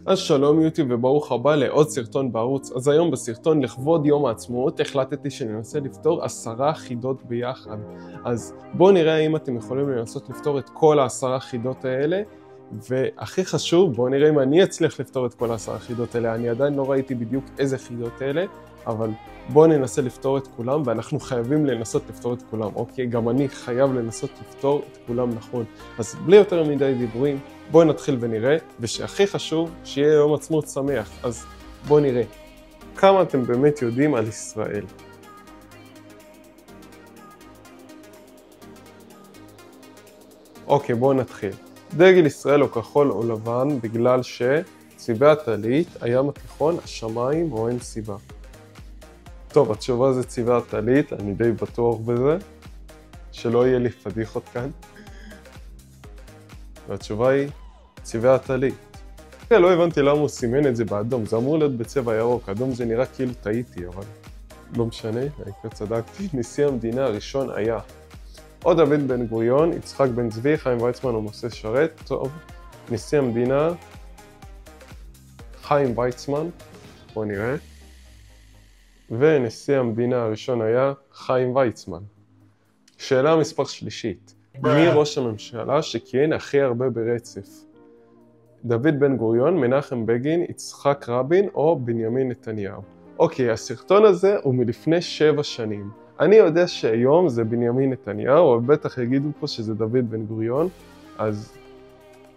אז שלום יוטיוב וברוך הבא לעוד סרטון בערוץ. אז היום בסרטון לכבוד יום העצמאות החלטתי שננסה לפתור 10 חידות ביחד. אז בואו נראה האם אתם יכולים לנסות לפתור את כל 10 חידות האלה. והכי חשוב, בואו נראה אם אני אצליח לפתור את כל 10 חידות האלה. אני עדיין לא ראיתי בדיוק איזה חידות אלה, אבל בואו ננסה לפתור את כולם, ואנחנו חייבים לנסות לפתור את כולם. אוקיי, גם אני חייב לנסות לפתור את כולם נכון. אז בלי יותר מדי דיבורים, בואו נתחיל ונראה, ושהכי חשוב, שיהיה יום עצמאות שמח. אז בואו נראה. כמה אתם באמת יודעים על ישראל? אוקיי, בואו נתחיל. דגל ישראל הוא כחול או לבן בגלל שצבעי הטלית, הים התיכון, השמיים או אין סיבה. טוב, התשובה זה צבעי הטלית, אני די בטוח בזה. שלא יהיה לי פדיחות כאן. והתשובה היא צבעי הטלית. לא הבנתי למה הוא סימן את זה באדום, זה אמור להיות בצבע ירוק, אדום זה נראה כאילו טעיתי, אבל לא משנה, העיקר צדקתי. נשיא המדינה הראשון היה או דוד בן גוריון, יצחק בן צבי, חיים ויצמן או משה שרת. טוב, נשיא המדינה חיים ויצמן, בואו נראה. ונשיא המדינה הראשון היה חיים ויצמן. שאלה מספר שלישית, מי ראש הממשלה שכיהן הכי הרבה ברצף? דוד בן גוריון, מנחם בגין, יצחק רבין או בנימין נתניהו? אוקיי, הסרטון הזה הוא מלפני 7 שנים. אני יודע שהיום זה בנימין נתניהו, אבל בטח יגידו פה שזה דוד בן גוריון, אז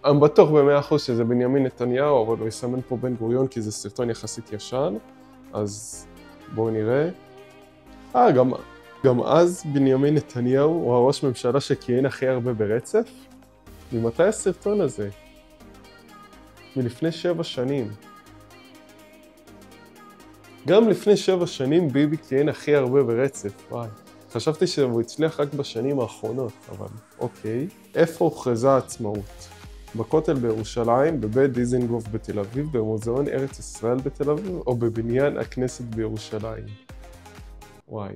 אני בטוח ב100% שזה בנימין נתניהו, אבל לא יסמן פה בן גוריון כי זה סרטון יחסית ישן, אז בואו נראה. גם אז בנימין נתניהו הוא הראש ממשלה שכיהן הכי הרבה ברצף? ממתי הסרטון הזה? מלפני 7 שנים. גם לפני 7 שנים ביבי כיהן הכי הרבה ברצף, וואי. חשבתי שהוא הצליח רק בשנים האחרונות, אבל אוקיי. איפה הוכרזה העצמאות? בכותל בירושלים, בבית דיזנגוף בתל אביב, במוזיאון ארץ ישראל בתל אביב, או בבניין הכנסת בירושלים? וואי.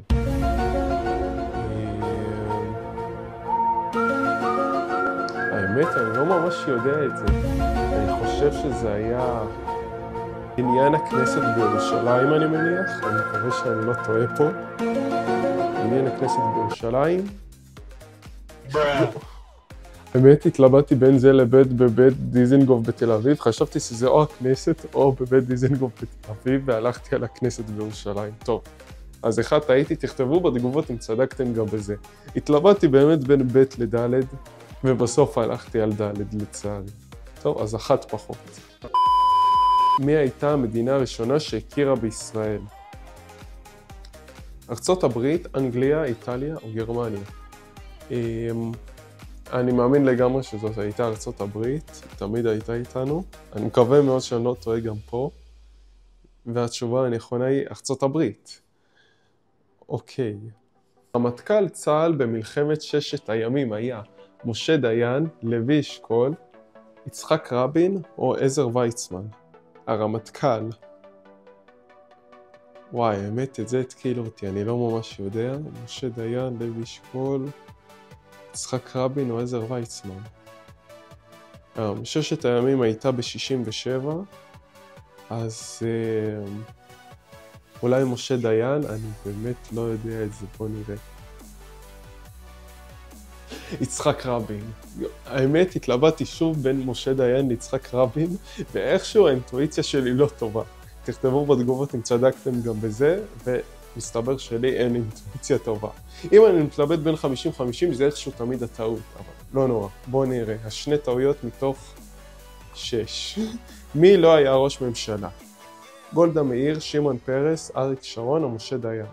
האמת, אני לא ממש יודע את זה. אני חושב שזה היה בניין הכנסת בירושלים, אני מניח. אני מקווה שאני לא טועה פה. בניין הכנסת בירושלים. האמת, התלבטתי בין זה בבית דיזנגוף בתל אביב. חשבתי שזה או הכנסת או בבית דיזנגוף בתל אביב, והלכתי על הכנסת בירושלים. טוב. אז אחד טעיתי, תכתבו בתגובות אם צדקתם גם בזה. התלבטתי באמת בין ב' לד', ובסוף הלכתי על ד' לצערי. טוב, אז 1 פחות. מי הייתה המדינה הראשונה שהכירה בישראל? ארצות הברית, אנגליה, איטליה או גרמניה? אני מאמין לגמרי שזאת הייתה ארצות הברית, היא תמיד הייתה איתנו. אני מקווה מאוד שאני לא טועה גם פה. והתשובה הנכונה היא ארצות הברית. אוקיי. רמטכ"ל צה"ל במלחמת 6 הימים היה משה דיין, לוי אשכול, יצחק רבין או עזר ויצמן? הרמטכ"ל. וואי, האמת, את זה התקיל אותי, אני לא ממש יודע. משה דיין, לוי אשכול, יצחק רבין או עזר ויצמן? 6 הימים הייתה ב-67, אז אולי משה דיין, אני באמת לא יודע את זה, בוא נראה. יצחק רבין. האמת, התלבטתי שוב בין משה דיין ליצחק רבין, ואיכשהו האינטואיציה שלי לא טובה. תכתבו בתגובות אם צדקתם גם בזה, ומסתבר שלי אין אינטואיציה טובה. אם אני מתלבט בין 50-50, זה איכשהו תמיד הטעות, אבל לא נורא. בואו נראה, 2 טעויות מתוך 6. מי לא היה ראש ממשלה? גולדה מאיר, שמעון פרס, אריק שרון או משה דיין?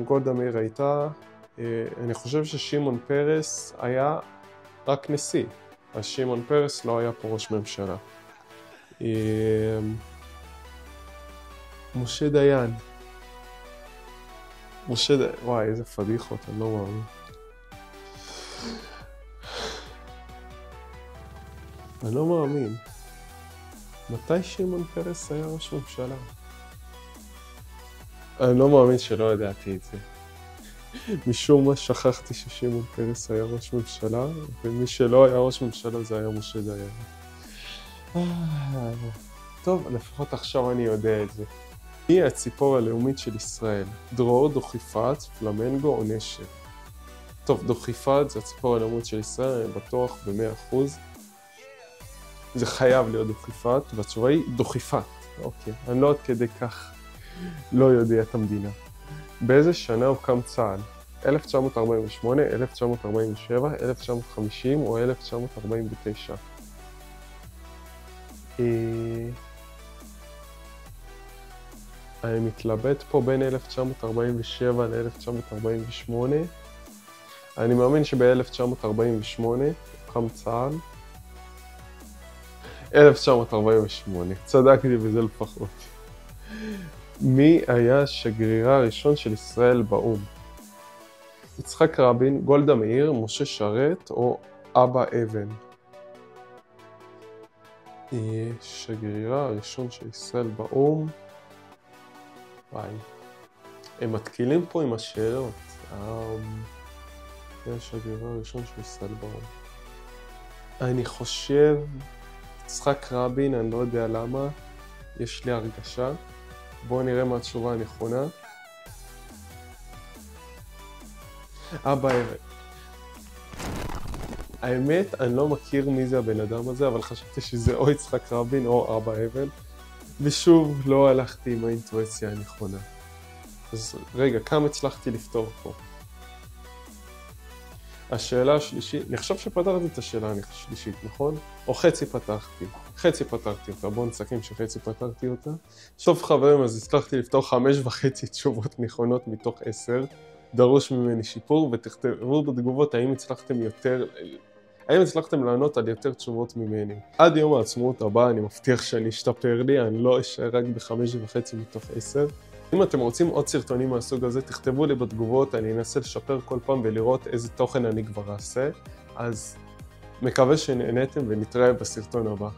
גולדה מאיר הייתה, אני חושב ששמעון פרס היה רק נשיא, אז שמעון פרס לא היה פה ראש ממשלה. משה דיין. וואי, איזה פדיחות, אני לא מאמין. אני לא מאמין. מתי שמעון פרס היה ראש ממשלה? אני לא מאמין שלא ידעתי את זה. משום מה שכחתי ששמעון פרס היה ראש ממשלה, ומי שלא היה ראש ממשלה זה היה משה דיין. טוב, לפחות עכשיו אני יודע את זה. מי הציפור הלאומית של ישראל? דרור, דוכיפת, פלמנגו או נשר? טוב, דוכיפת זה הציפור הלאומית של ישראל, אני בטוח ב100%. זה חייב להיות דוכיפת, והתשובה היא דוכיפת. אוקיי, אני לא עד כדי כך לא יודע את המדינה. באיזה שנה הוקם צה"ל? 1948, 1947, 1950 או 1949? אני מתלבט פה בין 1947 ל-1948. אני מאמין שב-1948 הוקם צה"ל. 1948, צדקתי בזה לפחות. מי היה השגרירה הראשון של ישראל באו"ם? יצחק רבין, גולדה מאיר, משה שרת או אבא אבן? שגרירה הראשון של ישראל באו"ם. וואי, הם מתקילים פה עם השאלות. זה השגרירה הראשון של ישראל באו"ם. אני חושב יצחק רבין, אני לא יודע למה, יש לי הרגשה. בואו נראה מה התשובה הנכונה. אבא אבן. האמת, אני לא מכיר מי זה הבן אדם הזה, אבל חשבתי שזה או יצחק רבין או אבא אבן. ושוב, לא הלכתי עם האינטואיציה הנכונה. אז רגע, כמה הצלחתי לפתור פה? השאלה השלישית, אני חושב שפתרתי את השאלה השלישית, נכון? או חצי פתרתי. חצי פתרתי אותה, בואו נסכם שחצי פתרתי אותה. טוב חברים, אז הצלחתי לפתור 5.5 תשובות נכונות מתוך 10. דרוש ממני שיפור, ותכתבו בתגובות האם הצלחתם לענות על יותר תשובות ממני. עד יום העצמאות הבא אני מבטיח שאני אשתפר לי, אני לא אשאר רק ב5.5 מתוך 10. אם אתם רוצים עוד סרטונים מהסוג הזה, תכתבו לי בתגובות, אני אנסה לשפר כל פעם ולראות איזה תוכן אני כבר אעשה. אז מקווה שנהנתם ונתראה בסרטון הבא.